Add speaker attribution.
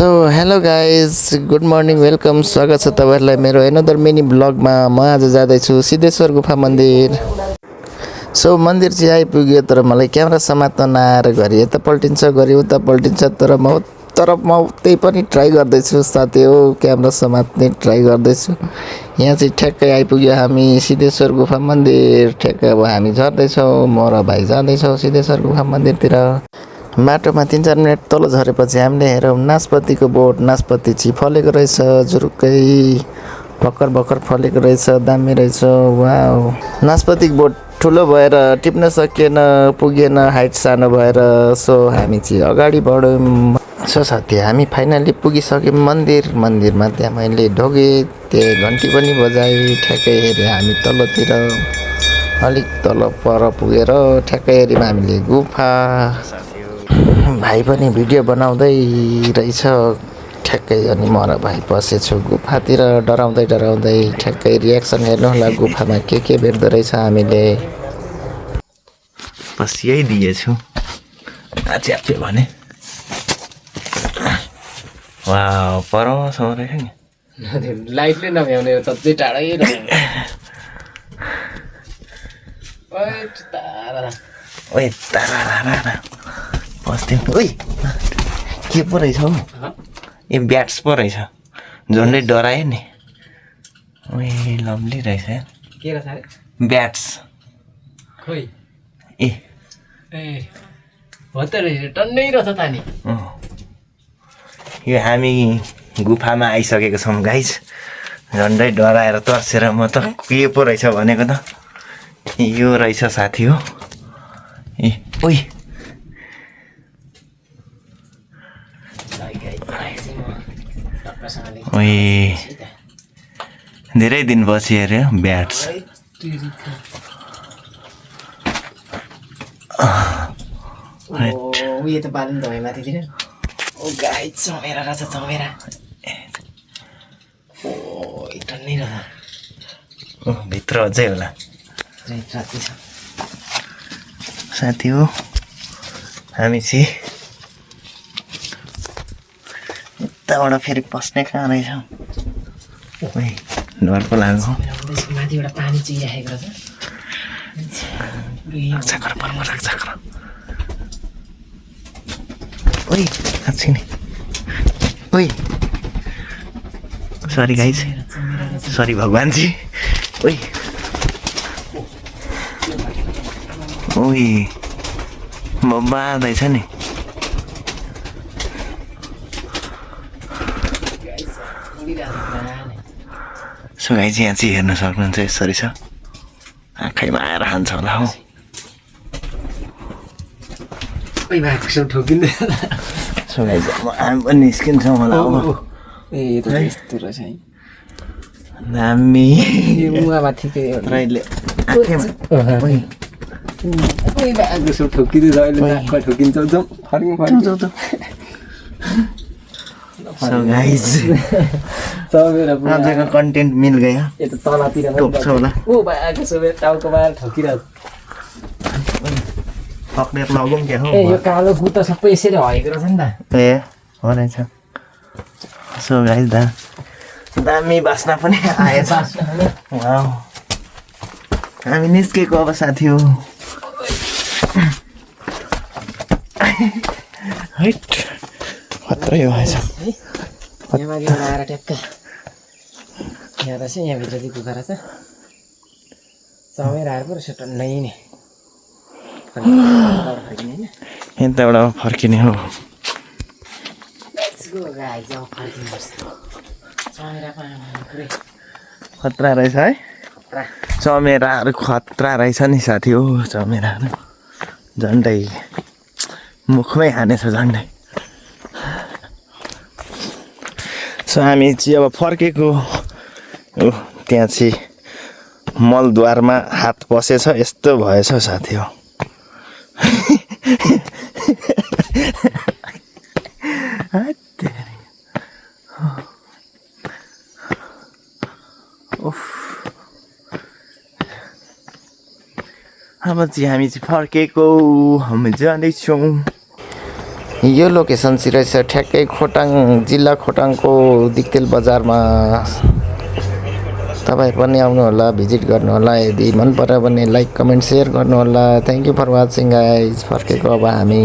Speaker 1: So hello guys good morning welcome स्वागत छ तपाईँहरूलाई मेरो एनदर मिनी ब्लगमा। म आज जाँदैछु सिद्धेश्वर गुफा मन्दिर। सो मन्दिर चाहिँ आइपुग्यो, तर मलाई क्यामेरा समात्न नआएर घरि यता पल्टिन्छ घरि उता पल्टिन्छ। तर म त्यही पनि ट्राई गर्दैछु साथी हो, क्यामेरा समात्ने ट्राई गर्दैछु। यहाँ चाहिँ ठ्याक्कै आइपुग्यो हामी सिद्धेश्वर गुफा मन्दिर। ठ्याक्कै अब हामी झर्दैछौँ, म र भाइ जाँदैछौँ सिद्धेश्वर गुफा मन्दिरतिर। बाटोमा 3-4 मिनट तल झरेपछि हामीले हेरौँ नास्पतिको बोट। नास्पति चाहिँ फलेको रहेछ, जुरुक्कै भर्खर भर्खर फलेको रहेछ, दामी रहेछ। वाउ, नास्पतिको बोट ठुलो भएर टिप्न सकिएन, पुगेन, हाइट सानो भएर। सो हामी चाहिँ अगाडि बढ्यौँ। सो साथी हामी फाइनली पुगिसक्यौँ मन्दिरमा। त्यहाँ मैले ढोगेँ, त्यहाँ घन्टी पनि बजाएँ। ठ्याक्कै हेरेँ हामी तलतिर, अलिक तल पर पुगेर ठ्याक्कै हेऱ्यौँ हामीले गुफा। भाइ पनि भिडियो बनाउँदै रहेछ ठ्याक्कै। अनि म र भाइ पसेछु गुफातिर डराउँदै ठ्याक्कै रियाक्सन हेर्नु होला गुफामा के भेट्दो रहेछ हामीले। बस यही दिएछु आच्याप्यो भने। वाउ, परसम्म रहेछ नि,
Speaker 2: लाइटले नभ्याउने सबै टाढै
Speaker 1: ओए तारा बस्थ्यौँ। ओइ के पो रहेछ हौ, ए ब्याट्स पो रहेछ, झन्डै डरायो नि। ओए लभली रहेछ यार,
Speaker 2: के रहेछ अरे
Speaker 1: ब्याट्स।
Speaker 2: खोइ
Speaker 1: ए
Speaker 2: हो त रहेछ, टन्नै रहेछ त नि।
Speaker 1: यो हामी गुफामा आइसकेको छौँ गाइज। झन्डै डराएर तर्सेर म त के पो रहेछ भनेको त यो रहेछ साथी हो। ए ओइ ओए धेरै दिनपछि हेऱ्यो ब्याट्स।
Speaker 2: उयो त बाल्नु त माथितिर। ओ गाई चमेरा रहेछ, चमेरा। ओ टन्नै रहेछ।
Speaker 1: भित्र अझै होला
Speaker 2: राति छ
Speaker 1: साथी हो। हामी चाहिँ यताबाट फेरि पस्ने कहाँ रहेछ, डर पो लाग्यो।
Speaker 2: माथिबाट पानी चिरिराखेको रहेछ।
Speaker 1: ओइ नि, ओइ सरी गाइज, सरी भगवानजी। ओइ ओइ म बाँदैछ नि। सो गाइज यहाँ चाहिँ हेर्न सक्नुहुन्छ यसरी छ, आँखैमा आएर हान्छ होला हौ। सो गाइज हामी पनि निस्किन्छौँ होला अब।
Speaker 2: ए त यस्तो रहेछ है,
Speaker 1: दामी
Speaker 2: माथिको
Speaker 1: अहिले आँखैमा।
Speaker 2: ठोकिँदैछ अहिले, ठोकिन्छ फर्किन्छ।
Speaker 1: सो गाइज आजको कन्टेन्ट मिल गयो।
Speaker 2: यता तलतिर
Speaker 1: टोक्छ होला,
Speaker 2: ओ बाको सुबे टाउको बार ठोकिरहेको।
Speaker 1: पक्रेर लगौँ क्या हौ।
Speaker 2: ए यो कालो गुता सबै यसरी हएको रहेछ नि त।
Speaker 1: ए हो रहेछ। सो गाइज दामी बास्ना पनि आएछ। वाउ, हामी निस्केको अब साथी हो। हैट खत्रै भएछ।
Speaker 2: यहाँ माथिबाट आएर ट्याक्क यहाँ रहेछ, यहाँभित्र चाहिँ गुफा रहेछ। चमेर आएर पो रहेछ टन्नै नि।
Speaker 1: यताबाट फर्किने हो। खतरा रहेछ है, चमेराहरू खतरा रहेछ नि साथी हो। चमेराहरू झन्डै मुखमै हानेछ झन्डै। सो हामी चाहिँ अब फर्केको। त्यहाँ चाहिँ मलद्वारमा हात पसेछ, यस्तो भएछ साथी हो। अब चाहिँ हामी चाहिँ फर्केको, हामी जाँदैछौँ। यो लोकेसन चाहिँ रहेछ ठ्याक्कै खोटाङ जिल्ला खोटाङको दिक्तेल बजारमा। तपाईँ पनि आउनुहोला, भिजिट गर्नुहोला। यदि मन पऱ्यो भने लाइक कमेन्ट सेयर गर्नुहोला। Thank you for watching guys. फर्केको अब हामी